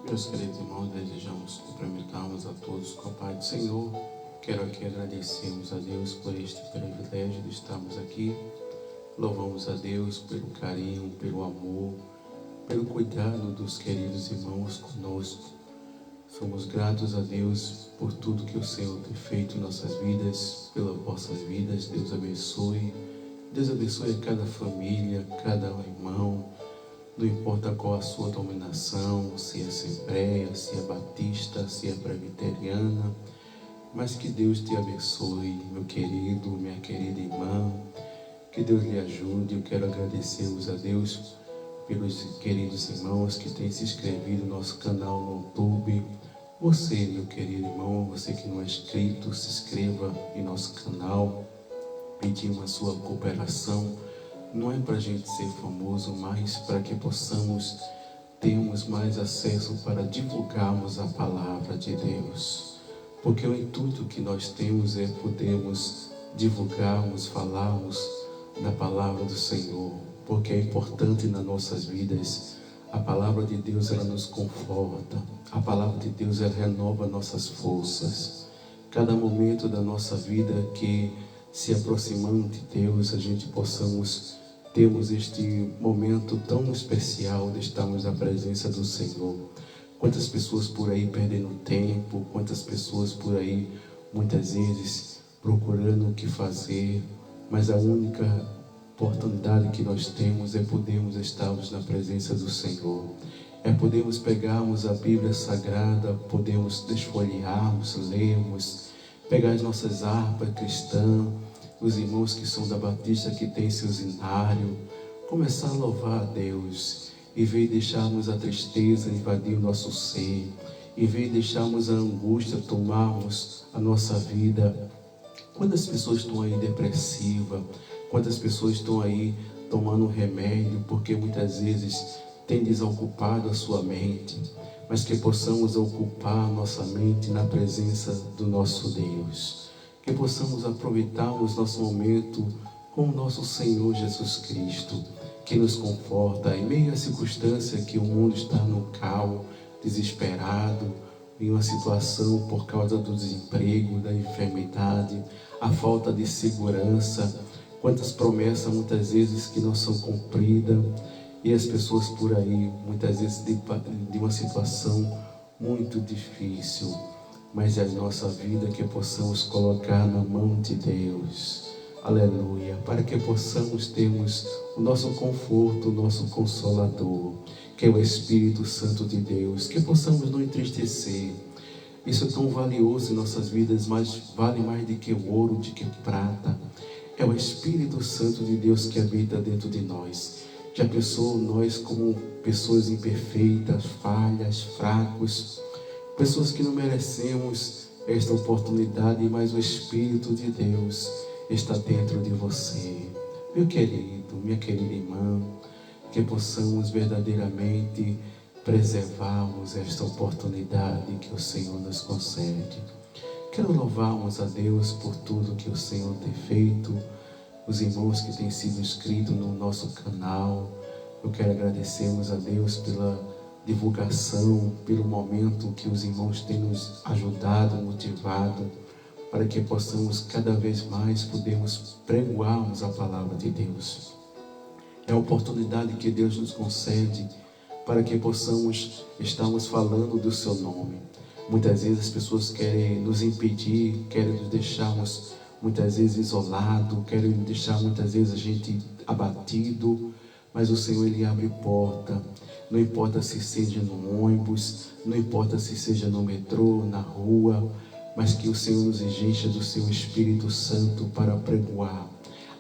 Meus queridos irmãos, desejamos cumprimentarmos a todos com a paz do Senhor. Quero aqui agradecermos a Deus por este privilégio de estarmos aqui. Louvamos a Deus pelo carinho, pelo amor, pelo cuidado dos queridos irmãos conosco. Somos gratos a Deus por tudo que o Senhor tem feito em nossas vidas, pelas vossas vidas. Deus abençoe. Deus abençoe a cada família, cada irmão. Não importa qual a sua dominação, se é assembleia, se é batista, se é presbiteriana, mas que Deus te abençoe, meu querido, minha querida irmã, que Deus lhe ajude. Eu quero agradecermos a Deus pelos queridos irmãos que têm se inscrevido no nosso canal no YouTube. Você, meu querido irmão, você que não é inscrito, se inscreva em nosso canal. Pedimos a sua cooperação. Não é para a gente ser famoso, mas para que possamos termos mais acesso para divulgarmos a palavra de Deus. Porque o intuito que nós temos é podermos divulgarmos, falarmos da palavra do Senhor. Porque é importante nas nossas vidas. A palavra de Deus, ela nos conforta. A palavra de Deus, ela renova nossas forças. Cada momento da nossa vida que se aproximando de Deus, a gente termos este momento tão especial de estarmos na presença do Senhor. Quantas pessoas por aí perdendo tempo, quantas pessoas por aí muitas vezes procurando o que fazer, mas a única oportunidade que nós temos é podermos estarmos na presença do Senhor. É podermos pegarmos a Bíblia Sagrada, podemos desfolhearmos, lermos, pegar as nossas harpas cristãs, os irmãos que são da Batista, que têm seus hinários, começar a louvar a Deus, em vez de deixarmos a tristeza invadir o nosso ser, em vez de deixarmos a angústia tomarmos a nossa vida. Quantas pessoas estão aí depressivas, quantas pessoas estão aí tomando remédio, porque muitas vezes tem desocupado a sua mente, mas que possamos ocupar a nossa mente na presença do nosso Deus. Que possamos aproveitar o nosso momento com o nosso Senhor Jesus Cristo, que nos conforta em meio à circunstância que o mundo está no caos, desesperado, em uma situação por causa do desemprego, da enfermidade, a falta de segurança, quantas promessas muitas vezes que não são cumpridas, e as pessoas por aí, muitas vezes de uma situação muito difícil. Mas é a nossa vida que possamos colocar na mão de Deus, aleluia, para que possamos termos o nosso conforto, o nosso consolador, que é o Espírito Santo de Deus, que possamos não entristecer. Isso é tão valioso em nossas vidas, mas vale mais do que o ouro, do que prata. É o Espírito Santo de Deus que habita dentro de nós. Já pensou nós como pessoas imperfeitas, falhas, fracos, pessoas que não merecemos esta oportunidade, mas o Espírito de Deus está dentro de você. Meu querido, minha querida irmã, que possamos verdadeiramente preservarmos esta oportunidade que o Senhor nos concede. Quero louvarmos a Deus por tudo que o Senhor tem feito, os irmãos que têm sido inscritos no nosso canal. Eu quero agradecermos a Deus pela divulgação, pelo momento que os irmãos têm nos ajudado, motivado, para que possamos cada vez mais podermos pregoarmos a palavra de Deus. É a oportunidade que Deus nos concede para que possamos estarmos falando do seu nome. Muitas vezes as pessoas querem nos impedir, querem nos deixarmos muitas vezes isolados, querem deixar muitas vezes a gente abatido, mas o Senhor, Ele abre porta. Não importa se seja no ônibus, não importa se seja no metrô, na rua, mas que o Senhor nos encha do seu Espírito Santo para pregoar.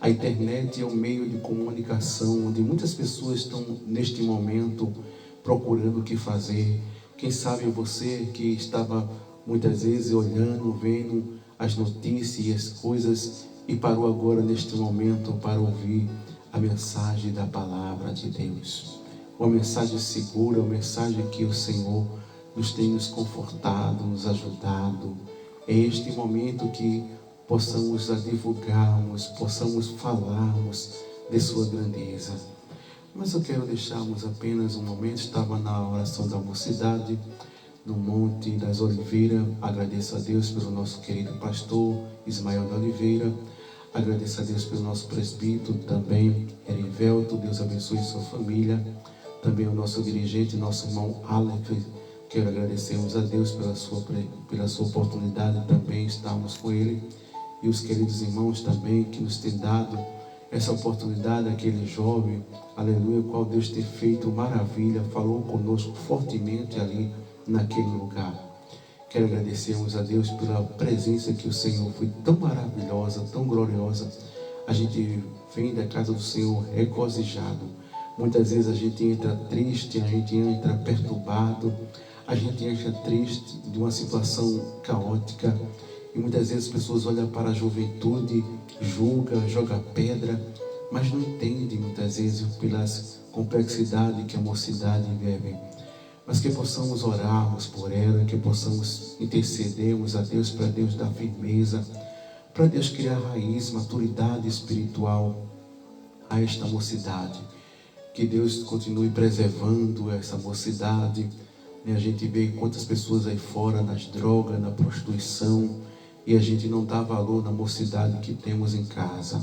A internet é um meio de comunicação onde muitas pessoas estão neste momento procurando o que fazer. Quem sabe você que estava muitas vezes olhando, vendo as notícias e as coisas e parou agora neste momento para ouvir a mensagem da palavra de Deus. Uma mensagem segura, uma mensagem que o Senhor nos tem nos confortado, nos ajudado. É este momento que possamos divulgarmos, possamos falarmos de sua grandeza. Mas eu quero deixarmos apenas um momento. Estava na oração da mocidade, no Monte das Oliveiras. Agradeço a Deus pelo nosso querido pastor Ismael de Oliveira. Agradeço a Deus pelo nosso presbítero também, Erivelto. Deus abençoe sua família. Também o nosso dirigente, nosso irmão Alex. Quero agradecermos a Deus pela sua oportunidade também estarmos com ele. E os queridos irmãos também que nos têm dado essa oportunidade, aquele jovem, aleluia, o qual Deus tem feito maravilha, falou conosco fortemente ali naquele lugar. Quero agradecermos a Deus pela presença que o Senhor foi tão maravilhosa, tão gloriosa. A gente vem da casa do Senhor regozijado. Muitas vezes a gente entra triste, a gente entra perturbado, a gente entra triste de uma situação caótica. E muitas vezes as pessoas olham para a juventude, julgam, jogam pedra, mas não entendem muitas vezes pelas complexidades que a mocidade vive. Mas que possamos orarmos por ela, que possamos intercedermos a Deus para Deus dar firmeza, para Deus criar raiz, maturidade espiritual a esta mocidade. Que Deus continue preservando essa mocidade. A gente vê quantas pessoas aí fora nas drogas, na prostituição, e a gente não dá valor na mocidade que temos em casa.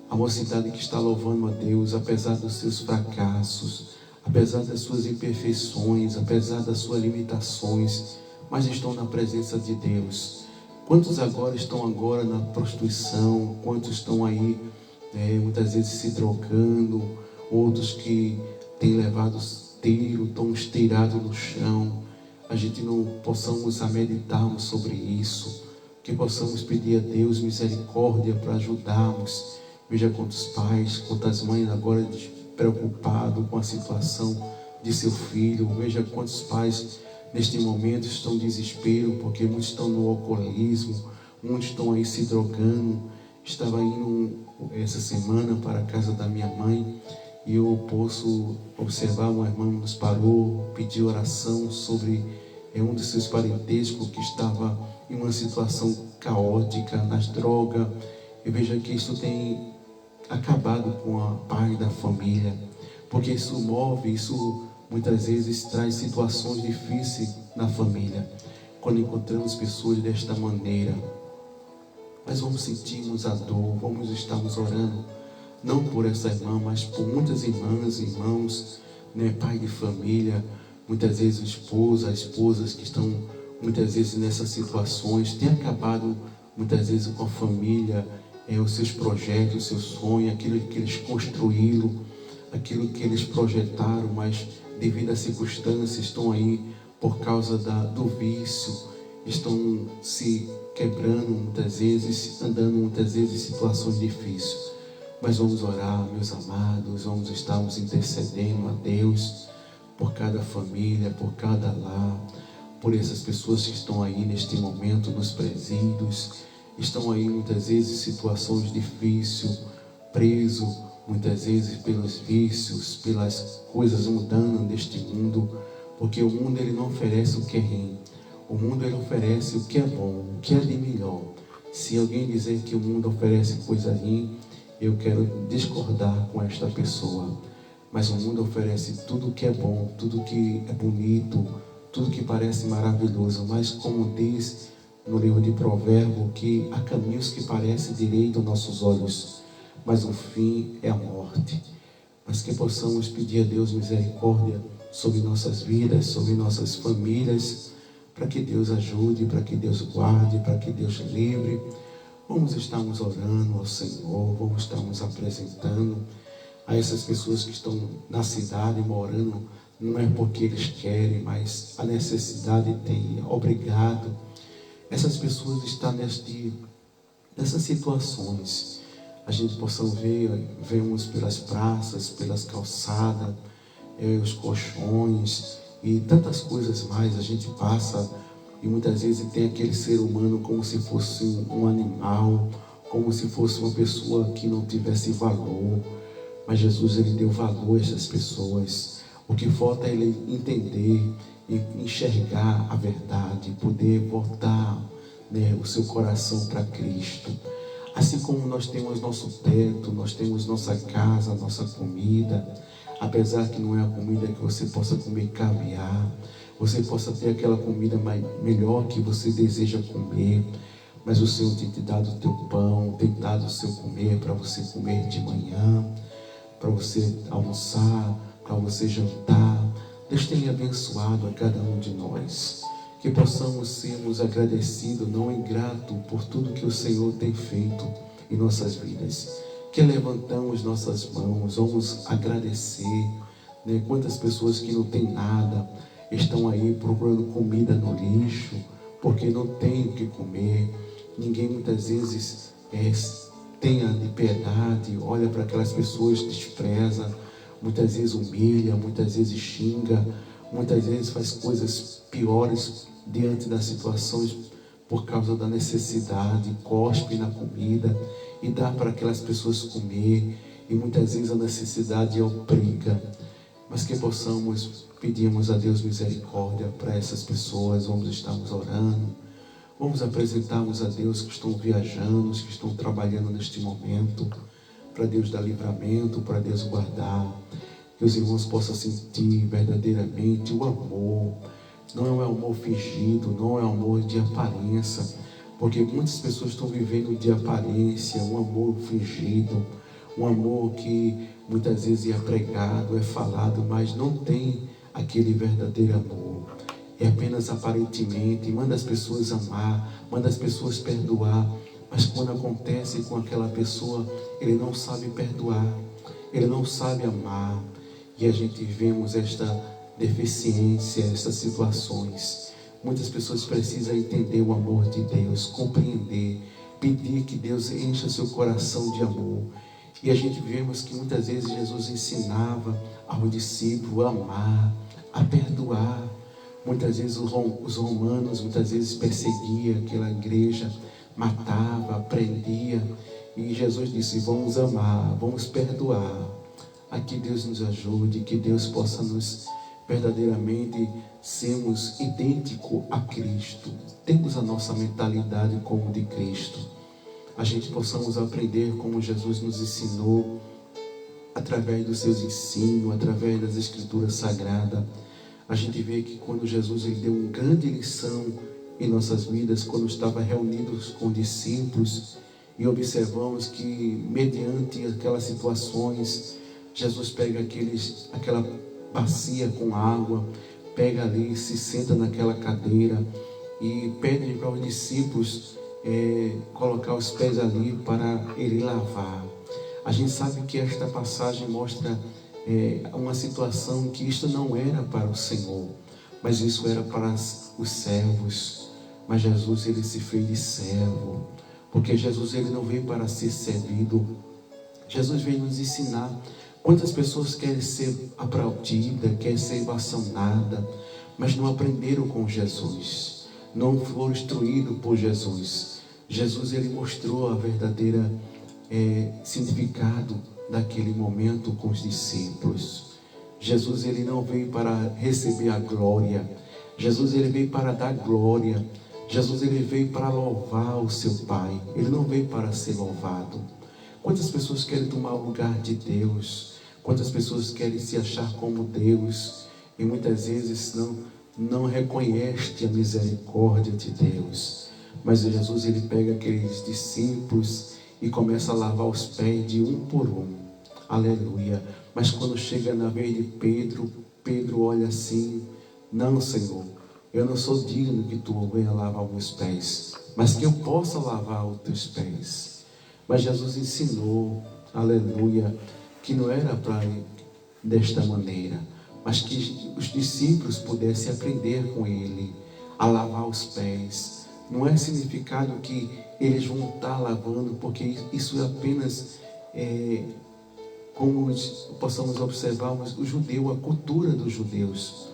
A mocidade que está louvando a Deus, apesar dos seus fracassos, apesar das suas imperfeições, apesar das suas limitações, mas estão na presença de Deus. Quantos agora estão agora na prostituição? Quantos estão aí, muitas vezes se drogando? Outros que têm levado tiro, estão esteirados no chão. A gente não possamos meditarmos sobre isso, que possamos pedir a Deus misericórdia para ajudarmos. Veja quantos pais, quantas mães agora preocupados com a situação de seu filho. Veja quantos pais neste momento estão em desespero, porque muitos estão no alcoolismo, muitos estão aí se drogando. Estava indo essa semana para a casa da minha mãe e eu posso observar, uma irmã nos parou, pediu oração sobre um dos seus parentescos que estava em uma situação caótica, nas drogas. Eu vejo que isso tem acabado com a paz da família, porque isso move, isso muitas vezes traz situações difíceis na família, quando encontramos pessoas desta maneira. Mas vamos sentirmos a dor, vamos estarmos orando, não por essa irmã, mas por muitas irmãs, irmãos, pai de família, muitas vezes esposas que estão muitas vezes nessas situações, têm acabado muitas vezes com a família, os seus projetos, os seus sonhos, aquilo que eles construíram, aquilo que eles projetaram, mas devido às circunstâncias estão aí por causa do vício, estão se quebrando muitas vezes, andando muitas vezes em situações difíceis. Mas vamos orar, meus amados, vamos estarmos intercedendo a Deus por cada família, por cada lar, por essas pessoas que estão aí neste momento nos presídios, estão aí muitas vezes em situações difíceis, presos muitas vezes pelos vícios, pelas coisas mundanas deste mundo, porque o mundo ele não oferece o que é ruim, o mundo ele oferece o que é bom, o que é de melhor. Se alguém dizer que o mundo oferece coisa ruim, eu quero discordar com esta pessoa. Mas o mundo oferece tudo o que é bom, tudo que é bonito, tudo que parece maravilhoso. Mas como diz no livro de Provérbios, que há caminhos que parecem direito aos nossos olhos, mas o fim é a morte. Mas que possamos pedir a Deus misericórdia sobre nossas vidas, sobre nossas famílias, para que Deus ajude, para que Deus guarde, para que Deus livre. Vamos estarmos orando ao Senhor, vamos estarmos apresentando a essas pessoas que estão na cidade morando, não é porque eles querem, mas a necessidade tem obrigado essas pessoas a estar nessas situações. A gente possa vemos pelas praças, pelas calçadas, os colchões e tantas coisas mais. A gente passa e muitas vezes tem aquele ser humano como se fosse um animal, como se fosse uma pessoa que não tivesse valor. Mas Jesus ele deu valor a essas pessoas. O que falta é ele entender e enxergar a verdade, poder voltar o seu coração para Cristo. Assim como nós temos nosso teto, nós temos nossa casa, nossa comida, apesar que não é a comida que você possa comer caviar, você possa ter aquela comida melhor que você deseja comer, mas o Senhor tem te dado o teu pão, tem dado o seu comer para você comer de manhã, para você almoçar, para você jantar. Deus tem abençoado a cada um de nós, que possamos sermos agradecidos, não ingratos, por tudo que o Senhor tem feito em nossas vidas, que levantamos nossas mãos, vamos agradecer, né? Quantas pessoas que não têm nada, estão aí procurando comida no lixo, porque não tem o que comer. Ninguém muitas vezes tem a piedade, olha para aquelas pessoas, despreza, muitas vezes humilha, muitas vezes xinga, muitas vezes faz coisas piores diante das situações por causa da necessidade, cospe na comida e dá para aquelas pessoas comer, e muitas vezes a necessidade obriga. Mas que possamos pedirmos a Deus misericórdia para essas pessoas. Vamos estarmos orando, vamos apresentarmos a Deus que estão viajando, que estão trabalhando neste momento, para Deus dar livramento, para Deus guardar, que os irmãos possam sentir verdadeiramente o amor. Não é um amor fingido, não é um amor de aparência, porque muitas pessoas estão vivendo de aparência, um amor fingido, um amor que muitas vezes é pregado, é falado, mas não tem aquele verdadeiro amor. É apenas aparentemente, manda as pessoas amar, manda as pessoas perdoar, mas quando acontece com aquela pessoa, ele não sabe perdoar, ele não sabe amar, e a gente vemos esta deficiência, essas situações. Muitas pessoas precisam entender o amor de Deus, compreender, pedir que Deus encha seu coração de amor. E a gente vemos que muitas vezes Jesus ensinava ao discípulo a amar, a perdoar. Muitas vezes os romanos muitas vezes perseguiam aquela igreja, matava, prendia, e Jesus disse: vamos amar, vamos perdoar. Aqui Deus nos ajude, que Deus possa nos verdadeiramente sermos idênticos a Cristo, temos a nossa mentalidade como de Cristo, a gente possamos aprender como Jesus nos ensinou, através dos seus ensinos, através das Escrituras Sagradas. A gente vê que quando Jesus ele deu uma grande lição em nossas vidas, quando estava reunidos com discípulos, e observamos que mediante aquelas situações, Jesus pega aquela bacia com água, pega ali, se senta naquela cadeira e pede para os discípulos colocar os pés ali para ele lavar. A gente sabe que esta passagem mostra uma situação que isto não era para o Senhor, mas isso era para os servos. Mas Jesus ele se fez de servo, porque Jesus ele não veio para ser servido, Jesus veio nos ensinar. Quantas pessoas querem ser aplaudidas, querem ser ovacionadas, mas não aprenderam com Jesus, não foram instruídos por Jesus. Jesus ele mostrou a verdadeira significado daquele momento com os discípulos. Jesus ele não veio para receber a glória, Jesus ele veio para dar glória. Jesus ele veio para louvar o seu Pai, ele não veio para ser louvado. Quantas pessoas querem tomar o lugar de Deus? Quantas pessoas querem se achar como Deus? E muitas vezes não reconhecem a misericórdia de Deus. Mas Jesus ele pega aqueles discípulos e começa a lavar os pés de um por um. Aleluia. Mas quando chega na vez de Pedro, Pedro olha assim: não, Senhor, eu não sou digno que tu venha lavar os meus pés, mas que eu possa lavar os teus pés. Mas Jesus ensinou, aleluia, que não era para desta maneira, mas que os discípulos pudessem aprender com ele a lavar os pés. Não é significado que eles vão estar lavando, porque isso é apenas como possamos observar o judeu, a cultura dos judeus,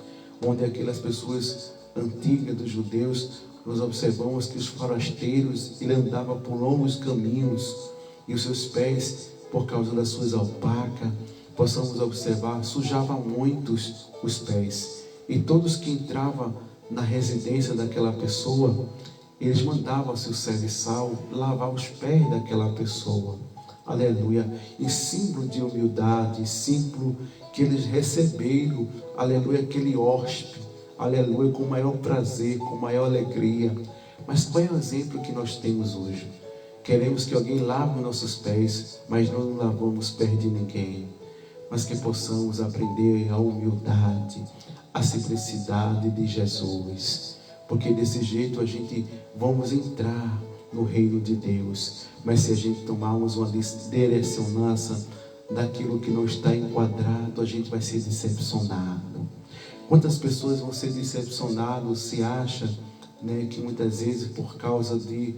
onde aquelas pessoas antigas dos judeus, nós observamos que os forasteiros ele andava por longos caminhos e os seus pés, por causa das suas alpacas, possamos observar, sujavam muitos os pés, e todos que entravam na residência daquela pessoa, eles mandavam seu serviçal lavar os pés daquela pessoa. aleluia, em símbolo de humildade, símbolo que eles receberam, aleluia, aquele hóspede, aleluia, com maior prazer, com maior alegria. Mas qual é o exemplo que nós temos hoje? Queremos que alguém lave nossos pés, mas não lavamos os pés de ninguém. Mas que possamos aprender a humildade, a simplicidade de Jesus, porque desse jeito a gente vamos entrar no reino de Deus. Mas se a gente tomarmos uma direcionança daquilo que não está enquadrado, a gente vai ser decepcionado. Quantas pessoas vão ser decepcionadas, se acham, né, que muitas vezes por causa de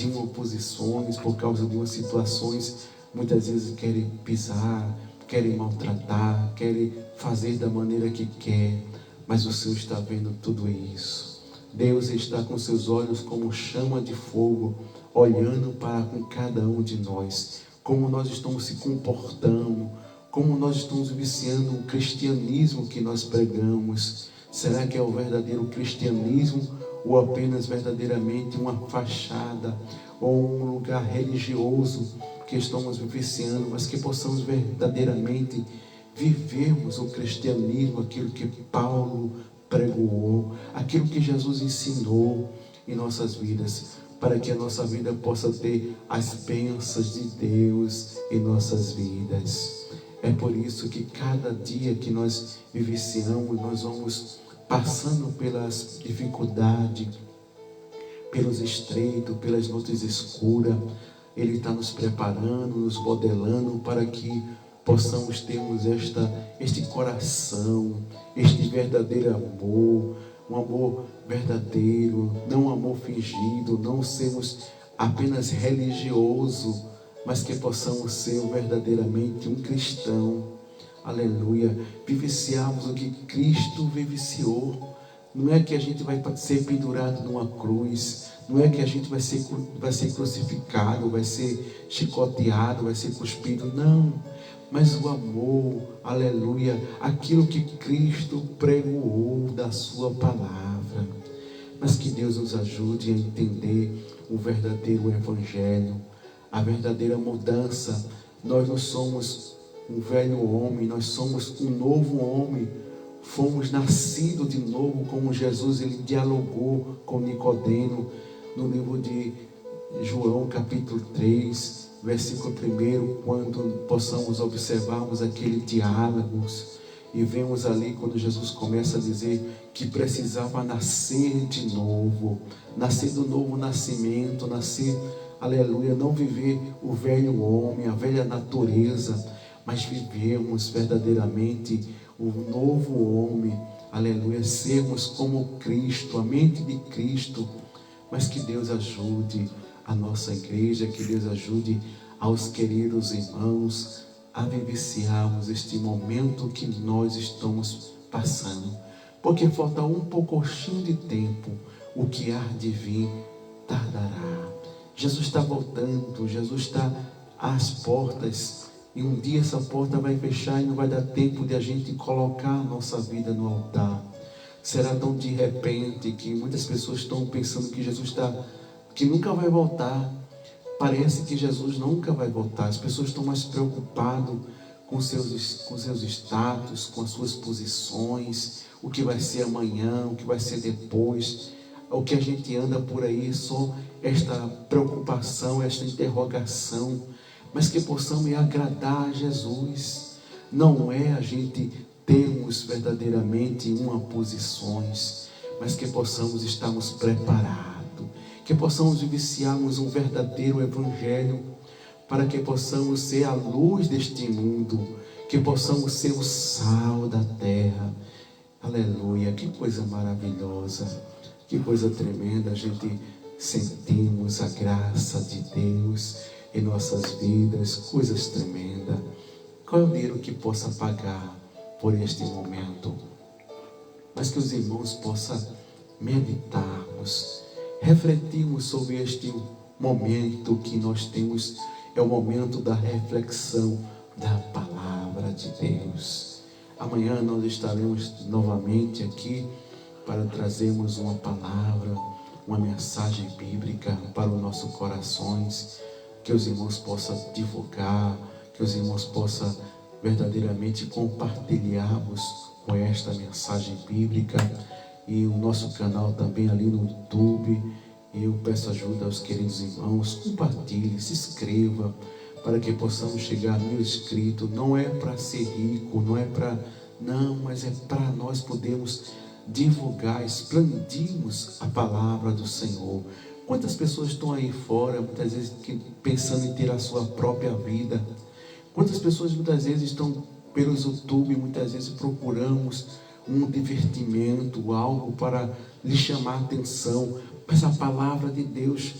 uma oposições, por causa de umas situações, muitas vezes querem pisar, querem maltratar, querem fazer da maneira que quer, mas o Senhor está vendo tudo isso. Deus está com seus olhos como chama de fogo, olhando para com cada um de nós, como nós estamos se comportando, como nós estamos viciando o cristianismo que nós pregamos. Será que é o verdadeiro cristianismo ou apenas verdadeiramente uma fachada ou um lugar religioso que estamos vivenciando, mas que possamos verdadeiramente vivermos o cristianismo, aquilo que Paulo pregou, aquilo que Jesus ensinou em nossas vidas, para que a nossa vida possa ter as bênçãos de Deus em nossas vidas. É por isso que cada dia que nós vivenciamos, nós vamos passando pelas dificuldades, pelos estreitos, pelas noites escuras. Ele está nos preparando, nos modelando para que possamos termos este coração, este verdadeiro amor, um amor verdadeiro, não um amor fingido, não sermos apenas religioso, mas que possamos ser verdadeiramente um cristão. Aleluia, vivenciarmos o que Cristo vivenciou. Não é que a gente vai ser pendurado numa cruz, não é que a gente vai ser crucificado, vai ser chicoteado, vai ser cuspido, não. Mas o amor, aleluia, aquilo que Cristo pregou da sua palavra. Mas que Deus nos ajude a entender o verdadeiro evangelho, a verdadeira mudança. Nós não somos um velho homem, nós somos um novo homem. Fomos nascidos de novo, como Jesus, ele dialogou com Nicodemo no livro de João, capítulo 3, versículo 1, quando possamos observarmos aquele diálogo e vemos ali quando Jesus começa a dizer que precisava nascer de novo, nascer do novo nascimento, nascer, aleluia, não viver o velho homem, a velha natureza, mas vivemos verdadeiramente o novo homem, aleluia, sermos como Cristo, a mente de Cristo. Mas que Deus ajude a nossa igreja, que Deus ajude aos queridos irmãos a vivenciarmos este momento que nós estamos passando, porque falta um pouquinho de tempo, o que há de vir tardará. Jesus está voltando, Jesus está às portas, e um dia essa porta vai fechar e não vai dar tempo de a gente colocar a nossa vida no altar. Será tão de repente que muitas pessoas estão pensando que Jesus que nunca vai voltar. Parece que Jesus nunca vai voltar. As pessoas estão mais preocupadas com seus status, com as suas posições, o que vai ser amanhã, o que vai ser depois. O que a gente anda por aí, só esta preocupação, esta interrogação, mas que possamos agradar a Jesus. Não é a gente termos verdadeiramente uma posições, mas que possamos estarmos preparados, que possamos vivenciarmos um verdadeiro evangelho, para que possamos ser a luz deste mundo, que possamos ser o sal da terra. Aleluia, que coisa maravilhosa, que coisa tremenda, a gente sentimos a graça de Deus em nossas vidas, coisas tremendas. Qual é o dinheiro que possa pagar por este momento? Mas que os irmãos possam meditarmos, refletirmos sobre este momento que nós temos. É o momento da reflexão da palavra de Deus. Amanhã nós estaremos novamente aqui para trazermos uma palavra, uma mensagem bíblica para os nossos corações. que os irmãos possam divulgar, que os irmãos possam verdadeiramente compartilharmos com esta mensagem bíblica, e o nosso canal também ali no YouTube. Eu peço ajuda aos queridos irmãos, compartilhe, se inscreva, para que possamos chegar a 1000 inscritos. Não é para ser rico, mas é para nós podermos divulgar, expandirmos a palavra do Senhor. Quantas pessoas estão aí fora, muitas vezes pensando em ter a sua própria vida? Quantas pessoas muitas vezes estão pelos YouTube, muitas vezes procuramos um divertimento, algo para lhe chamar a atenção, mas a palavra de Deus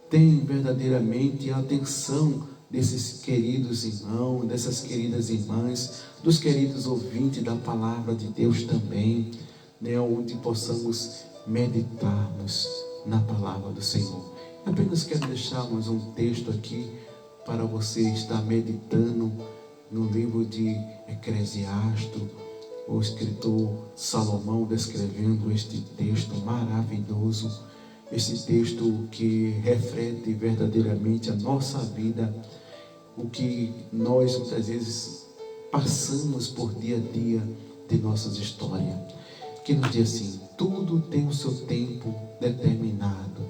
tem verdadeiramente a atenção desses queridos irmãos, dessas queridas irmãs, dos queridos ouvintes da palavra de Deus também, né, onde possamos meditarmos na palavra do Senhor. Eu apenas quero deixar mais um texto aqui para você estar meditando no livro de Eclesiastes, o escritor Salomão descrevendo este texto maravilhoso, esse texto que reflete verdadeiramente a nossa vida, o que nós muitas vezes passamos por dia a dia de nossas histórias, que nos diz assim: tudo tem o seu tempo determinado,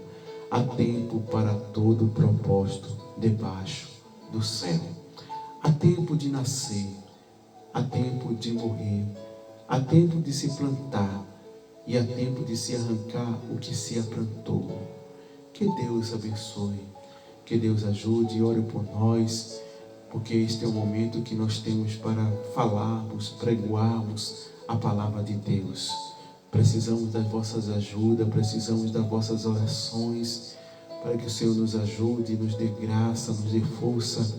há tempo para todo propósito debaixo do céu, há tempo de nascer, há tempo de morrer, há tempo de se plantar e há tempo de se arrancar o que se plantou. Que Deus abençoe, que Deus ajude e ore por nós, porque este é o momento que nós temos para falarmos, pregoarmos a palavra de Deus. Precisamos das vossas ajudas, precisamos das vossas orações, para que o Senhor nos ajude, nos dê graça, nos dê força,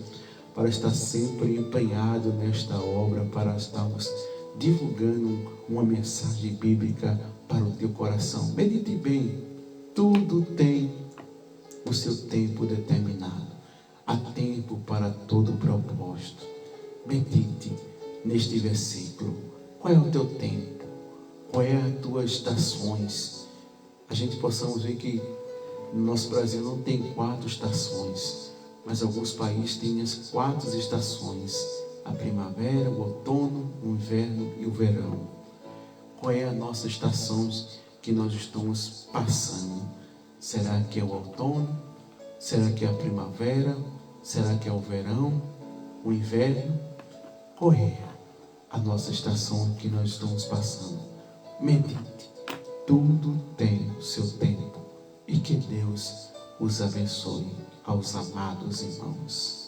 para estar sempre empenhado nesta obra, para estarmos divulgando uma mensagem bíblica para o teu coração. Medite bem, tudo tem o seu tempo determinado, há tempo para todo propósito. Medite neste versículo. Qual é o teu tempo? Qual é as tuas estações? A gente possamos ver que no nosso Brasil não tem 4 estações, mas alguns países têm as 4 estações: a primavera, o outono, o inverno e o verão. Qual é a nossa estação que nós estamos passando? Será que é o outono? Será que é a primavera? Será que é o verão? O inverno? Qual é a nossa estação que nós estamos passando? Medite. Tudo tem o seu tempo. E que Deus os abençoe, aos amados irmãos.